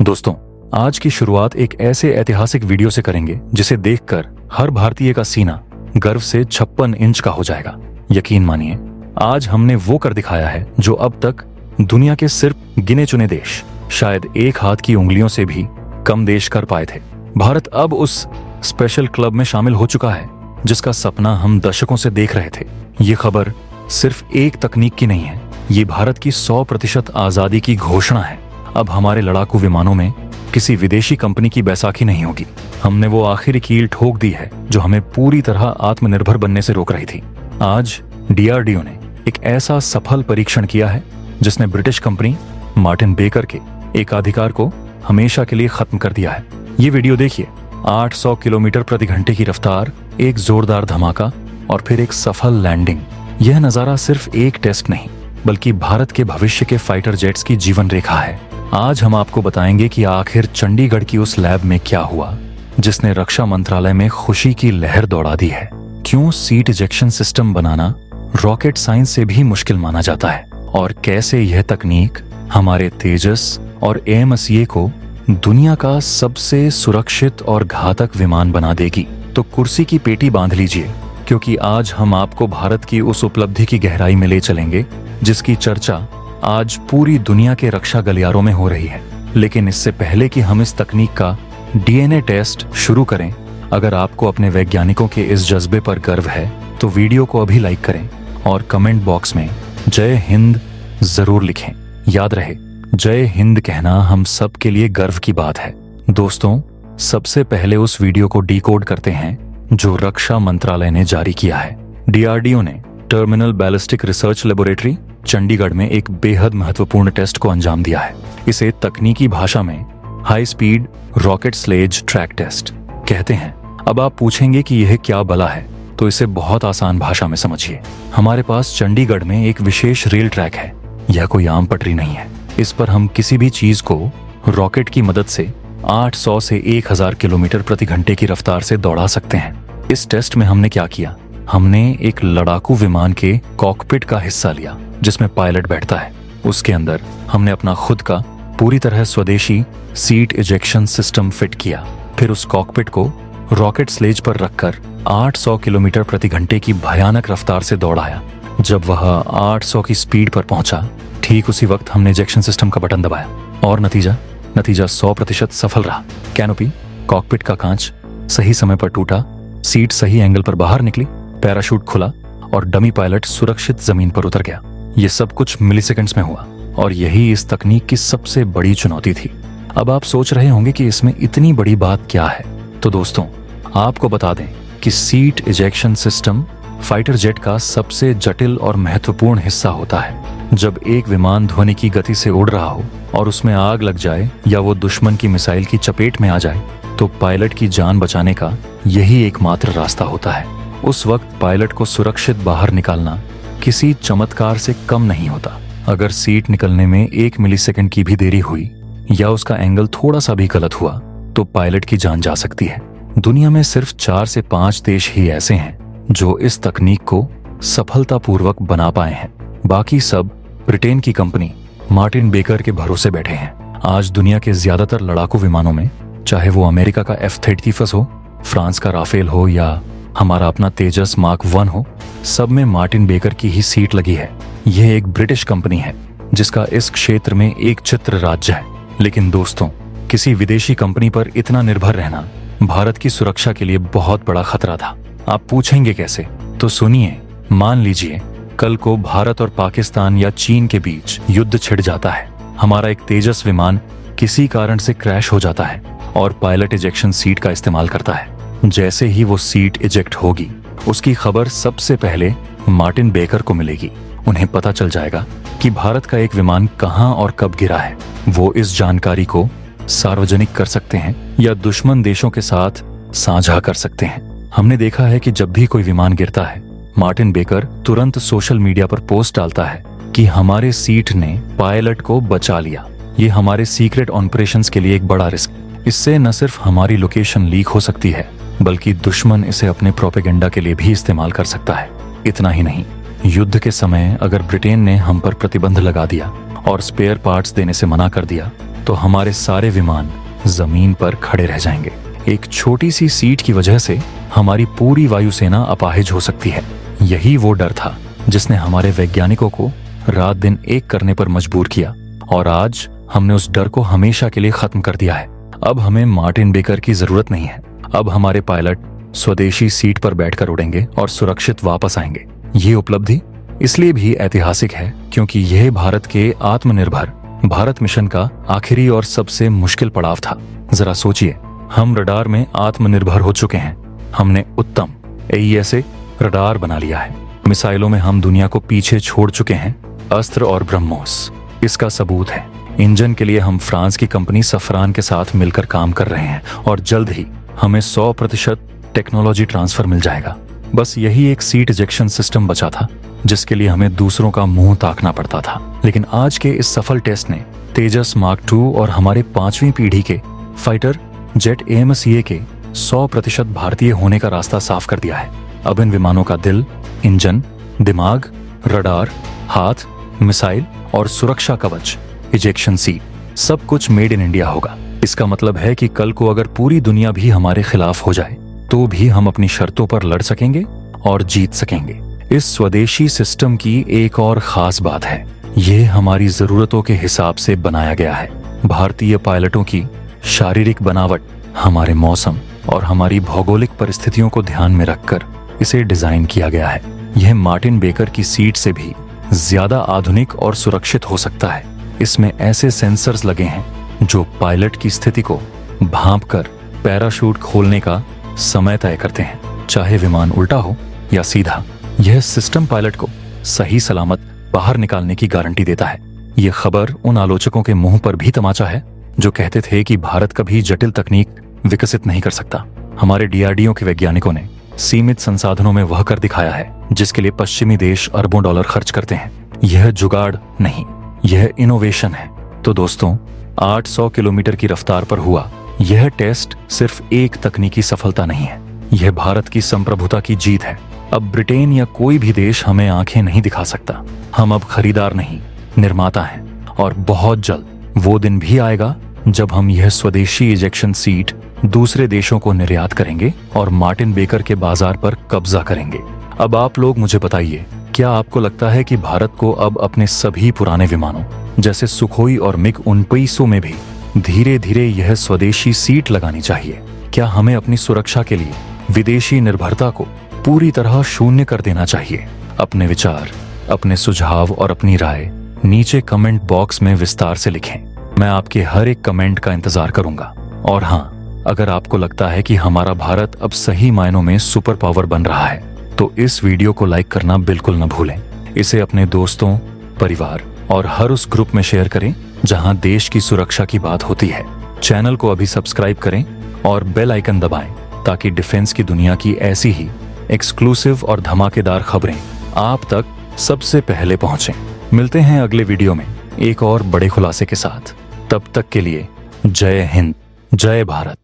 दोस्तों, आज की शुरुआत एक ऐसे ऐतिहासिक वीडियो से करेंगे जिसे देखकर हर भारतीय का सीना गर्व से 56 इंच का हो जाएगा। यकीन मानिए, आज हमने वो कर दिखाया है जो अब तक दुनिया के सिर्फ गिने चुने देश, शायद एक हाथ की उंगलियों से भी कम देश कर पाए थे। भारत अब उस स्पेशल क्लब में शामिल हो चुका है जिसका सपना हम दशकों से देख रहे थे। ये खबर सिर्फ एक तकनीक की नहीं है, ये भारत की 100% आजादी की घोषणा है। अब हमारे लड़ाकू विमानों में किसी विदेशी कंपनी की बैसाखी नहीं होगी। हमने वो आखिरी कील ठोक दी है जो हमें पूरी तरह आत्मनिर्भर बनने से रोक रही थी। आज डीआरडीओ ने एक ऐसा सफल परीक्षण किया है जिसने ब्रिटिश कंपनी मार्टिन बेकर के एकाधिकार को हमेशा के लिए खत्म कर दिया है। ये वीडियो देखिए, 800 किलोमीटर प्रति घंटे की रफ्तार, एक जोरदार धमाका और फिर एक सफल लैंडिंग। यह नजारा सिर्फ एक टेस्ट नहीं बल्कि भारत के भविष्य के फाइटर जेट्स की जीवन रेखा है। आज हम आपको बताएंगे कि आखिर चंडीगढ़ की उस लैब में क्या हुआ जिसने रक्षा मंत्रालय में खुशी की लहर दौड़ा दी है। क्यों सीट इजेक्शन सिस्टम बनाना रॉकेट साइंस से भी मुश्किल माना जाता है और कैसे यह तकनीक हमारे तेजस और एएमसीए को दुनिया का सबसे सुरक्षित और घातक विमान बना देगी। तो कुर्सी की पेटी बांध लीजिए, क्योंकि आज हम आपको भारत की उस उपलब्धि की गहराई में ले चलेंगे जिसकी चर्चा आज पूरी दुनिया के रक्षा गलियारों में हो रही है। लेकिन इससे पहले कि हम इस तकनीक का डीएनए टेस्ट शुरू करें, अगर आपको अपने वैज्ञानिकों के इस जज्बे पर गर्व है तो वीडियो को अभी लाइक करें और कमेंट बॉक्स में जय हिंद जरूर लिखें। याद रहे, जय हिंद कहना हम सब के लिए गर्व की बात है। दोस्तों, सबसे पहले उस वीडियो को डिकोड करते हैं जो रक्षा मंत्रालय ने जारी किया है। डीआरडीओ ने terminal ballistic research laboratory Chandigarh में एक बेहद महत्वपूर्ण टेस्ट को अंजाम दिया है। इसे तकनीकी भाषा में high speed rocket sled track test कहते हैं। अब आप पूछेंगे कि यह क्या बला है, तो इसे बहुत आसान भाषा में समझिए। हमारे पास चंडीगढ़ में एक विशेष रेल ट्रैक है। यह कोई आम पटरी नहीं है। इस पर हम किसी भी चीज को रॉकेट की मदद से 800 से 1000 किलोमीटर प्रति घंटे की रफ्तार से दौड़ा सकते हैं। इस टेस्ट में हमने क्या किया, हमने एक लड़ाकू विमान के कॉकपिट का हिस्सा लिया जिसमें पायलट बैठता है। उसके अंदर हमने अपना खुद का पूरी तरह स्वदेशी सीट इजेक्शन सिस्टम फिट किया। फिर उस कॉकपिट को रॉकेट स्लेज पर रखकर 800 किलोमीटर प्रति घंटे की भयानक रफ्तार से दौड़ाया। जब वह 800 की स्पीड पर पहुंचा, ठीक उसी वक्त हमने इजेक्शन सिस्टम का बटन दबाया और नतीजा 100% सफल रहा। कैनोपी, कॉकपिट का कांच सही समय पर टूटा, सीट सही एंगल पर बाहर निकली, पैराशूट खुला और डमी पायलट सुरक्षित जमीन पर उतर गया। ये सब कुछ मिलीसेकंड्स में हुआ और यही इस तकनीक की सबसे बड़ी चुनौती थी। अब आप सोच रहे होंगे कि इसमें इतनी बड़ी बात क्या है। तो दोस्तों, आपको बता दें कि seat ejection system fighter jet का सबसे जटिल और महत्वपूर्ण हिस्सा होता है। जब एक विमान ध्वनि की गति से उड़ रहा हो और उसमें आग लग जाए या वो दुश्मन की मिसाइल की चपेट में आ जाए, तो पायलट की जान बचाने का यही एकमात्र रास्ता होता है। उस वक्त पायलट को सुरक्षित बाहर निकालना किसी चमत्कार से कम नहीं होता। अगर सीट निकलने में 1 मिलीसेकंड की भी देरी हुई या उसका एंगल थोड़ा सा भी गलत हुआ तो पायलट की जान जा सकती है। दुनिया में सिर्फ 4 से 5 देश ही ऐसे हैं जो इस तकनीक को सफलतापूर्वक बना पाए हैं। बाकी सब ब्रिटेन की कंपनी मार्टिन बेकर के भरोसे बैठे हैं। आज दुनिया के ज्यादातर लड़ाकू विमानों में, चाहे वो अमेरिका का F-35 हो, फ्रांस का राफेल हो या हमारा अपना तेजस मार्क 1 हो, सब में मार्टिन बेकर की ही सीट लगी है। यह एक ब्रिटिश कंपनी है जिसका इस क्षेत्र में एक चित्र राज्य है। लेकिन दोस्तों, किसी विदेशी कंपनी पर इतना निर्भर रहना भारत की सुरक्षा के लिए बहुत बड़ा खतरा था। आप पूछेंगे कैसे, तो सुनिए। मान लीजिए कल को भारत और पाकिस्तान या चीन के बीच युद्ध छिड़ जाता है। हमारा एक तेजस विमान किसी कारण से क्रैश हो जाता है और पायलट इजेक्शन सीट का इस्तेमाल करता है। जैसे ही वो सीट इजेक्ट होगी, उसकी खबर सबसे पहले मार्टिन बेकर को मिलेगी। उन्हें पता चल जाएगा कि भारत का एक विमान कहां और कब गिरा है। वो इस जानकारी को सार्वजनिक कर सकते हैं या दुश्मन देशों के साथ साझा कर सकते हैं। हमने देखा है कि जब भी कोई विमान गिरता है, मार्टिन बेकर तुरंत सोशल मीडिया पर पोस्ट डालता है कि हमारे सीट ने पायलट को बचा लिया। ये हमारे सीक्रेट ऑपरेशंस के लिए एक बड़ा रिस्क। इससे न सिर्फ हमारी लोकेशन लीक हो सकती है, बल्कि दुश्मन इसे अपने प्रोपेगेंडा के लिए भी इस्तेमाल कर सकता है। इतना ही नहीं, युद्ध के समय अगर ब्रिटेन ने हम पर प्रतिबंध लगा दिया और स्पेयर पार्ट्स देने से मना कर दिया, तो हमारे सारे विमान जमीन पर खड़े रह जाएंगे। एक छोटी सी सीट की वजह से हमारी पूरी वायुसेना अपाहिज हो सकती है। यही वो डर था जिसने हमारे वैज्ञानिकों को रात दिन एक करने पर मजबूर किया, और आज हमने उस डर को हमेशा के लिए खत्म कर दिया है। अब हमें मार्टिन बेकर की जरूरत नहीं है। अब हमारे पायलट स्वदेशी सीट पर बैठकर उड़ेंगे और सुरक्षित वापस आएंगे। ये उपलब्धि इसलिए भी ऐतिहासिक है क्योंकि यह भारत के आत्मनिर्भर भारत मिशन का आखिरी और सबसे मुश्किल पड़ाव था। जरा सोचिए, हम रडार में आत्मनिर्भर हो चुके हैं। हमने उत्तम AESA रडार बना लिया है। मिसाइलों में हम दुनिया को पीछे छोड़ चुके हैं, अस्त्र और ब्रह्मोस इसका सबूत है। इंजन के लिए हम फ्रांस की कंपनी सफरान के साथ मिलकर काम कर रहे हैं और जल्द ही हमें 100% टेक्नोलॉजी ट्रांसफर मिल जाएगा। बस यही एक सीट इजेक्शन सिस्टम बचा था जिसके लिए हमें दूसरों का मुंह ताकना पड़ता था। लेकिन आज के इस सफल टेस्ट ने तेजस मार्क II और हमारे 5वीं पीढ़ी के फाइटर जेट AMCA के 100% भारतीय होने का रास्ता साफ कर दिया है। अब इन विमानों का दिल, इंजन, दिमाग, रडार, हाथ, मिसाइल और सुरक्षा कवच, इजेक्शन सीट सब कुछ मेड इन इंडिया होगा। इसका मतलब है कि कल को अगर पूरी दुनिया भी हमारे खिलाफ हो जाए तो भी हम अपनी शर्तों पर लड़ सकेंगे और जीत सकेंगे। इस स्वदेशी सिस्टम की एक और खास बात है, ये हमारी जरूरतों के हिसाब से बनाया गया है। भारतीय पायलटों की शारीरिक बनावट, हमारे मौसम और हमारी भौगोलिक परिस्थितियों को ध्यान में रखकर इसे डिजाइन किया गया है। यह मार्टिन बेकर की सीट से भी ज्यादा आधुनिक और सुरक्षित हो सकता है। इसमें ऐसे सेंसर्स लगे हैं जो पायलट की स्थिति को भांपकर पैराशूट खोलने का समय तय करते हैं, चाहे विमान उल्टा हो या सीधा। यह सिस्टम पायलट को सही सलामत बाहर निकालने की गारंटी देता है। यह खबर उन आलोचकों के मुंह पर भी तमाचा है जो कहते थे कि भारत कभी जटिल तकनीक विकसित नहीं कर सकता। हमारे DRDO के वैज्ञानिकों ने सीमित संसाधनों में वह कर दिखाया है जिसके लिए पश्चिमी देश अरबों डॉलर खर्च करते हैं। यह जुगाड़ नहीं, यह इनोवेशन है। तो दोस्तों, 800 किलोमीटर की रफ्तार पर हुआ यह टेस्ट सिर्फ एक तकनीकी सफलता नहीं है, यह भारत की संप्रभुता की जीत है। अब ब्रिटेन या कोई भी देश हमें आंखें नहीं दिखा सकता। हम अब खरीदार नहीं, निर्माता हैं, और बहुत जल्द वो दिन भी आएगा जब हम यह स्वदेशी इजेक्शन सीट दूसरे देशों को निर्यात करेंगे और मार्टिन बेकर के बाजार पर कब्जा करेंगे। अब आप लोग मुझे बताइए, क्या आपको लगता है कि भारत को अब अपने सभी पुराने विमानों जैसे सुखोई और MiG-29 में भी धीरे धीरे यह स्वदेशी सीट लगानी चाहिए? क्या हमें अपनी सुरक्षा के लिए विदेशी निर्भरता को पूरी तरह शून्य कर देना चाहिए? अपने विचार, अपने सुझाव और अपनी राय नीचे कमेंट बॉक्स में विस्तार से लिखें। मैं आपके हर एक कमेंट का इंतजार करूंगा। और हाँ, अगर आपको लगता है कि हमारा भारत अब सही मायनों में सुपर पावर बन रहा है तो इस वीडियो को लाइक करना बिल्कुल न भूलें। इसे अपने दोस्तों, परिवार और हर उस ग्रुप में शेयर करें जहां देश की सुरक्षा की बात होती है। चैनल को अभी सब्सक्राइब करें और बेल आइकन दबाएं ताकि डिफेंस की दुनिया की ऐसी ही एक्सक्लूसिव और धमाकेदार खबरें आप तक सबसे पहले पहुंचें। मिलते हैं अगले वीडियो में एक और बड़े खुलासे के साथ। तब तक के लिए जय हिंद, जय भारत।